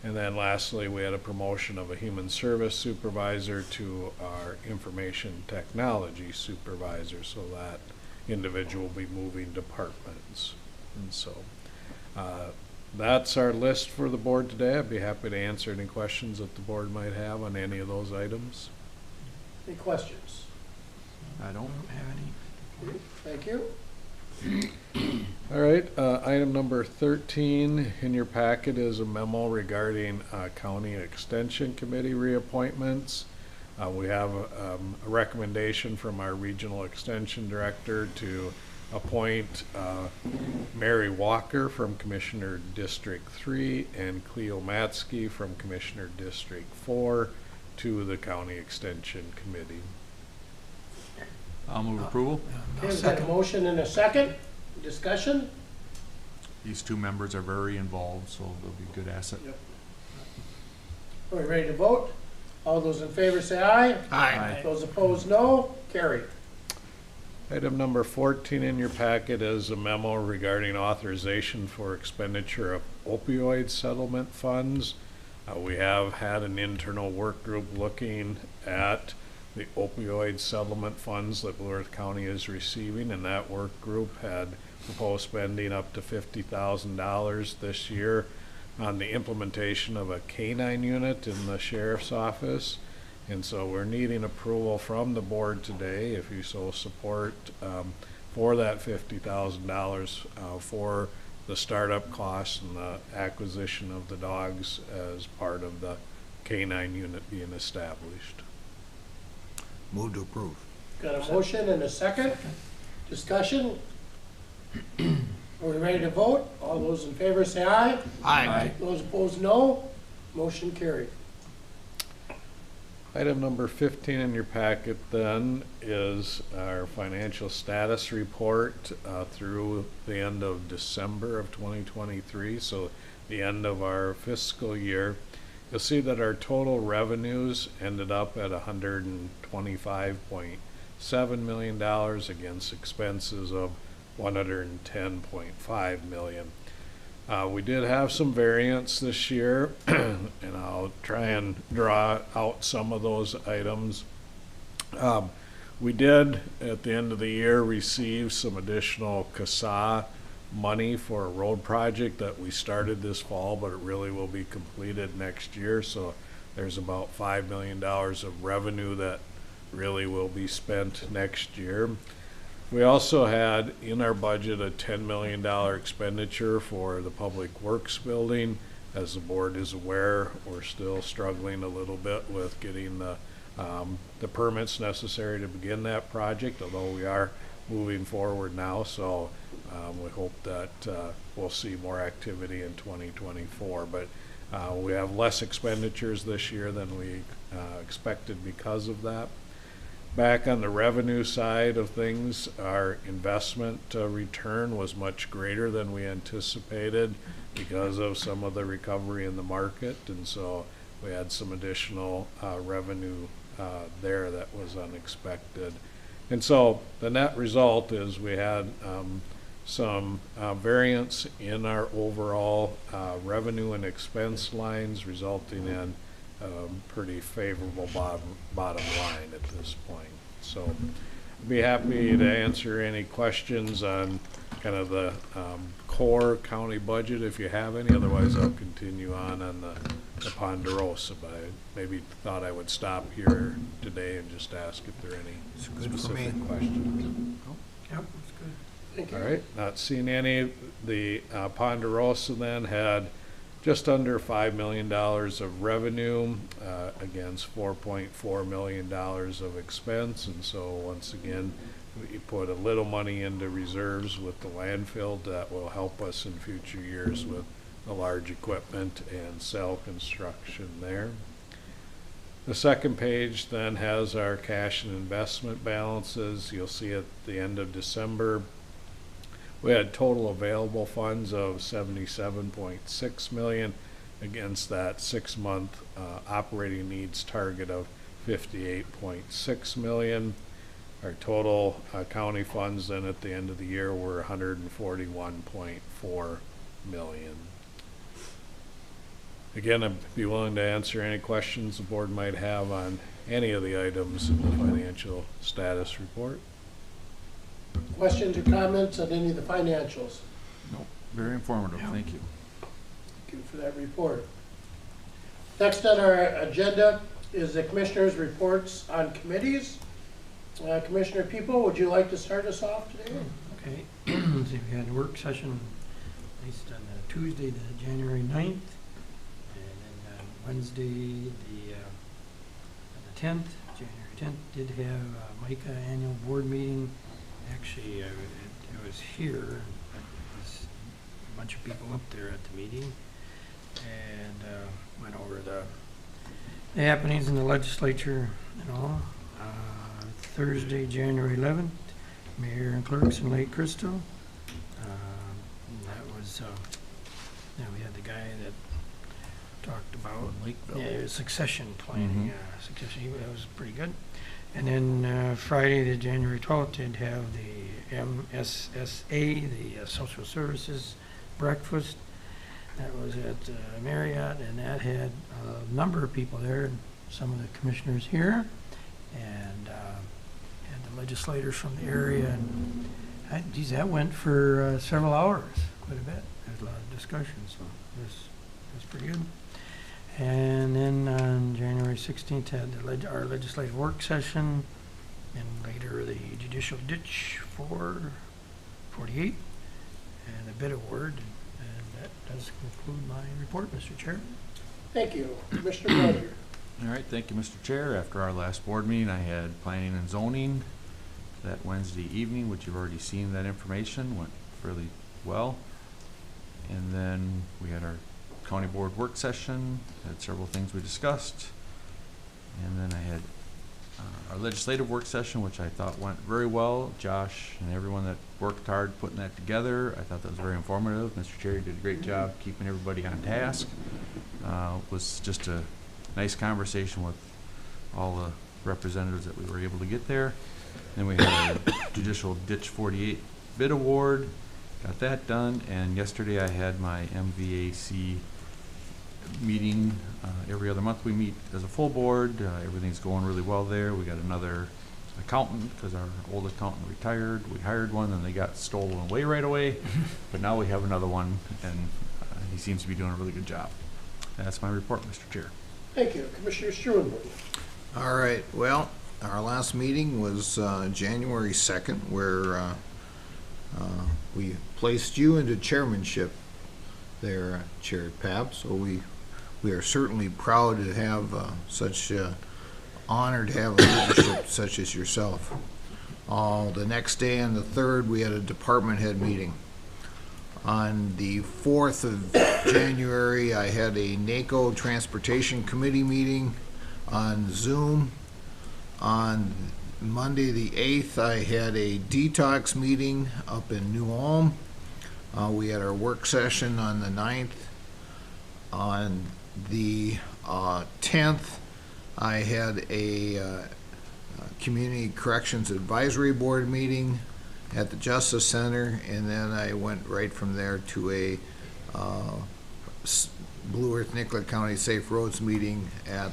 And then lastly, we had a promotion of a human service supervisor to our information technology supervisor, so that individual will be moving departments. And so that's our list for the board today. I'd be happy to answer any questions that the board might have on any of those items. Any questions? I don't have any. Thank you. All right, item number 13 in your packet is a memo regarding County Extension Committee reappointments. We have a recommendation from our Regional Extension Director to appoint Mary Walker from Commissioner District 3 and Cleo Matsky from Commissioner District 4 to the County Extension Committee. I'll move approval. Okay, we've got a motion and a second. Discussion? These 2 members are very involved, so they'll be a good asset. Yep. Are we ready to vote? All those in favor say aye. Aye. Those opposed, no. Carried. Item number 14 in your packet is a memo regarding authorization for expenditure of opioid settlement funds. We have had an internal work group looking at the opioid settlement funds that Blue Earth County is receiving, and that work group had proposed spending up to $50,000 this year on the implementation of a K-9 unit in the sheriff's office. And so we're needing approval from the board today, if you so support, for that $50,000 for the startup costs and the acquisition of the dogs as part of the K-9 unit being established. Move to approve. Got a motion and a second. Discussion? Are we ready to vote? All those in favor say aye. Aye. Those opposed, no. Motion carried. Item number 15 in your packet then is our financial status report through the end of December of 2023, so the end of our fiscal year. You'll see that our total revenues ended up at $125.7 million against expenses of $110.5 million. We did have some variance this year, and I'll try and draw out some of those items. We did, at the end of the year, receive some additional CASA money for a road project that we started this fall, but it really will be completed next year. So there's about $5 million of revenue that really will be spent next year. We also had in our budget a $10 million expenditure for the Public Works building. As the board is aware, we're still struggling a little bit with getting the permits necessary to begin that project, although we are moving forward now. So we hope that we'll see more activity in 2024. But we have less expenditures this year than we expected because of that. Back on the revenue side of things, our investment return was much greater than we anticipated because of some of the recovery in the market, and so we had some additional revenue there that was unexpected. And so the net result is we had some variance in our overall revenue and expense lines, resulting in pretty favorable bottom line at this point. So I'd be happy to answer any questions on kind of the core county budget if you have any. Otherwise, I'll continue on the Ponderosa. But I maybe thought I would stop here today and just ask if there are any specific questions. Yep, that's good. Thank you. All right, not seeing any. The Ponderosa then had just under $5 million of revenue against $4.4 million of expense. And so once again, we put a little money into reserves with the landfill that will help us in future years with the large equipment and cell construction there. The second page then has our cash and investment balances. You'll see at the end of December, we had total available funds of $77.6 million against that 6-month operating needs target of $58.6 million. Our total county funds then at the end of the year were $141.4 million. Again, I'd be willing to answer any questions the board might have on any of the items in the financial status report. Questions or comments on any of the financials? Nope, very informative, thank you. Thank you for that report. Next on our agenda is the commissioners' reports on committees. Commissioner People, would you like to start us off today? Okay, let's see, we had a work session based on Tuesday, the January 9th, and then Wednesday, the 10th, January 10th, did have MICA annual board meeting. Actually, I was here, there was a bunch of people up there at the meeting, and went over the happenings in the legislature and all. Thursday, January 11th, Mayor and clerks in Lake Crystal. That was, we had the guy that talked about Lakeville. succession planning, succession, that was pretty good. And then Friday, the January 12th, did have the MSSA, the Social Services Breakfast. That was at Marriott, and that had a number of people there, some of the commissioners here, and the legislators from the area. And geez, that went for several hours, quite a bit. There's a lot of discussion, so it was pretty good. And then on January 16th, had our legislative work session, and later the judicial ditch for 48, and a bid award. And that does conclude my report, Mr. Chair. Thank you. Commissioner Greider. All right, thank you, Mr. Chair. After our last board meeting, I had planning and zoning that Wednesday evening, which you've already seen that information, went fairly well. And then we had our county board work session, had several things we discussed. And then I had our legislative work session, which I thought went very well. Josh and everyone that worked hard putting that together, I thought that was very informative. Mr. Chair, you did a great job keeping everybody on task. Was just a nice conversation with all the representatives that we were able to get there. Then we had a judicial ditch 48 bid award, got that done, and yesterday I had my MVAC meeting. Every other month we meet as a full board. Everything's going really well there. We got another accountant because our old accountant retired. We hired one and they got stolen away right away, but now we have another one, and he seems to be doing a really good job. That's my report, Mr. Chair. Thank you. Commissioner Schulenburg. All right, well, our last meeting was January 2nd, where we placed you into chairmanship there, Chair Papp. So we are certainly proud to have such honored to have a leadership such as yourself. The next day, on the 3rd, we had a department head meeting. On the 4th of January, I had a NACO Transportation Committee meeting on Zoom. On Monday, the 8th, I had a detox meeting up in New Ulm. We had our work session on the 9th. On the 10th, I had a Community Corrections Advisory Board meeting at the Justice Center, and then I went right from there to a Blue Earth Nicollet County Safe Roads meeting at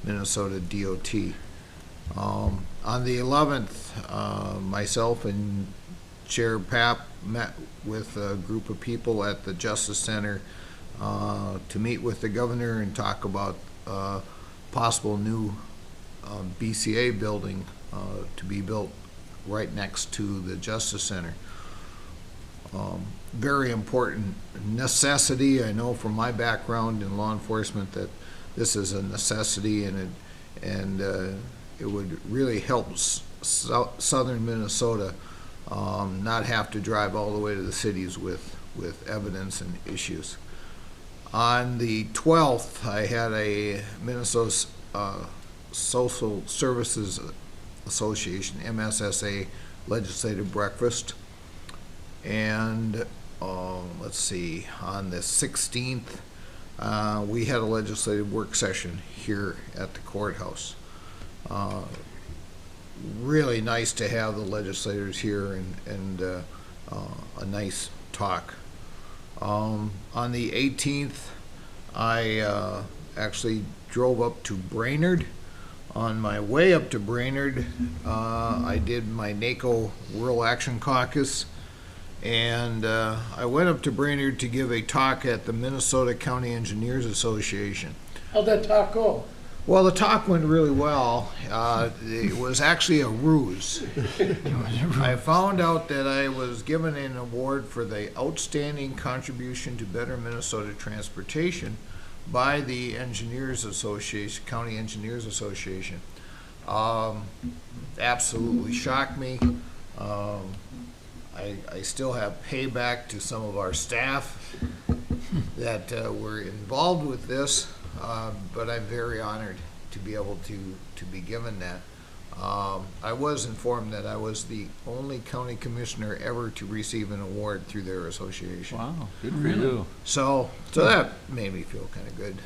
Minnesota DOT. On the 11th, myself and Chair Papp met with a group of people at the Justice Center to meet with the governor and talk about possible new BCA building to be built right next to the Justice Center. Very important necessity. I know from my background in law enforcement that this is a necessity, and it would really help southern Minnesota not have to drive all the way to the cities with evidence and issues. On the 12th, I had a Minnesota Social Services Association, MSSA, legislative breakfast. And let's see, on the 16th, we had a legislative work session here at the courthouse. Really nice to have the legislators here and a nice talk. On the 18th, I actually drove up to Brainerd. On my way up to Brainerd, I did my NACO Rural Action Caucus, and I went up to Brainerd to give a talk at the Minnesota County Engineers Association. How'd that talk go? Well, the talk went really well. It was actually a ruse. I found out that I was given an award for the outstanding contribution to better Minnesota transportation by the Engineers Association, County Engineers Association. Absolutely shocked me. I still have payback to some of our staff that were involved with this, but I'm very honored to be able to be given that. I was informed that I was the only county commissioner ever to receive an award through their association. Wow, good for you. So that made me feel kind of good.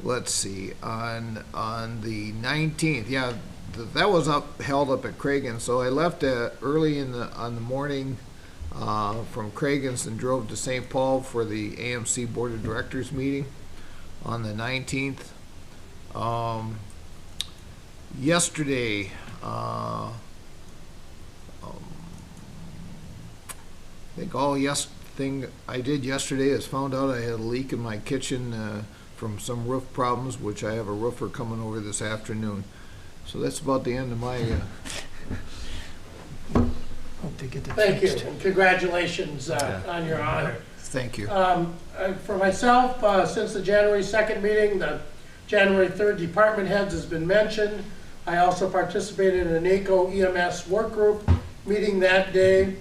let's see, on the 19th, yeah, that was held up at Craigens, so I left early on the morning from Craigens and drove to St. Paul for the AMC Board of Directors meeting on the 19th. Yesterday, I think thing I did yesterday is found out I had a leak in my kitchen from some roof problems, which I have a roofer coming over this afternoon. So that's about the end of my. Hope they get that Thank you, fixed. and congratulations on your honor. Thank you. For myself, since the January 2nd meeting, the January 3rd department heads has been mentioned. I also participated in a NACO EMS work group meeting that day.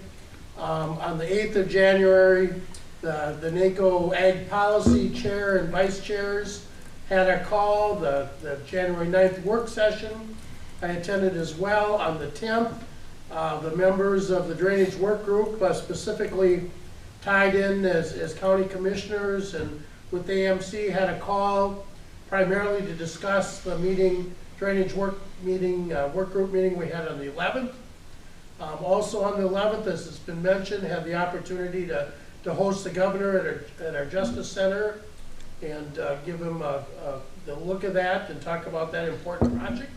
On the 8th of January, the NACO Ag Policy Chair and Vice Chairs had a call, the January 9th work session. I attended as well. On the 10th, the members of the Drainage Work Group, specifically tied in as county commissioners and with AMC, had a call primarily to discuss the drainage work group meeting we had on the 11th. Also on the 11th, as has been mentioned, had the opportunity to host the governor at our Justice Center and give him the look of that and talk about that important project.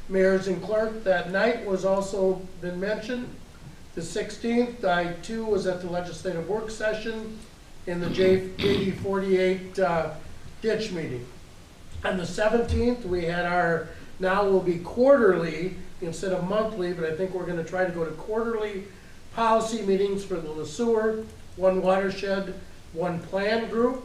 Mayors and clerk that night was also been mentioned. The 16th, I too was at the legislative work session in the JD 48 ditch meeting. On the 17th, we had our, now will be quarterly instead of monthly, but I think we're going to try to go to quarterly policy meetings for the LeSueur, One Watershed, One Plan group.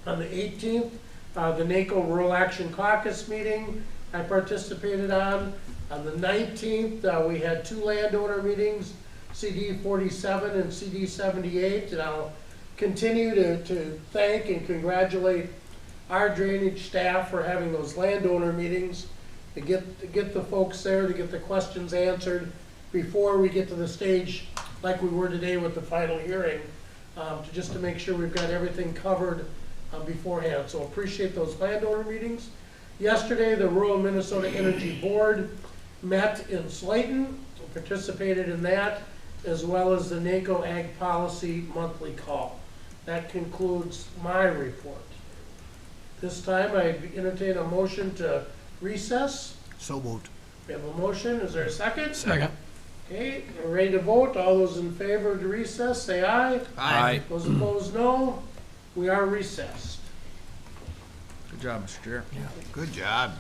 On the 18th, the NACO Rural Action Caucus meeting I participated on. On the 19th, we had two landowner meetings, CD 47 and CD 78, and I'll continue to thank and congratulate our drainage staff for having those landowner meetings to get the folks there, to get the questions answered before we get to the stage like we were today with the final hearing, just to make sure we've got everything covered beforehand. So appreciate those landowner meetings. Yesterday, the Rural Minnesota Energy Board met in Slayton, participated in that, as well as the NACO Ag Policy monthly call. That concludes my report. This time, I entertain a motion to recess. So moved. We have a motion. Is there a second? Second. Okay, we're ready to vote. All those in favor to recess, say aye. Aye. Those opposed, no. We are recessed. Good job, Mr. Chair. Good job.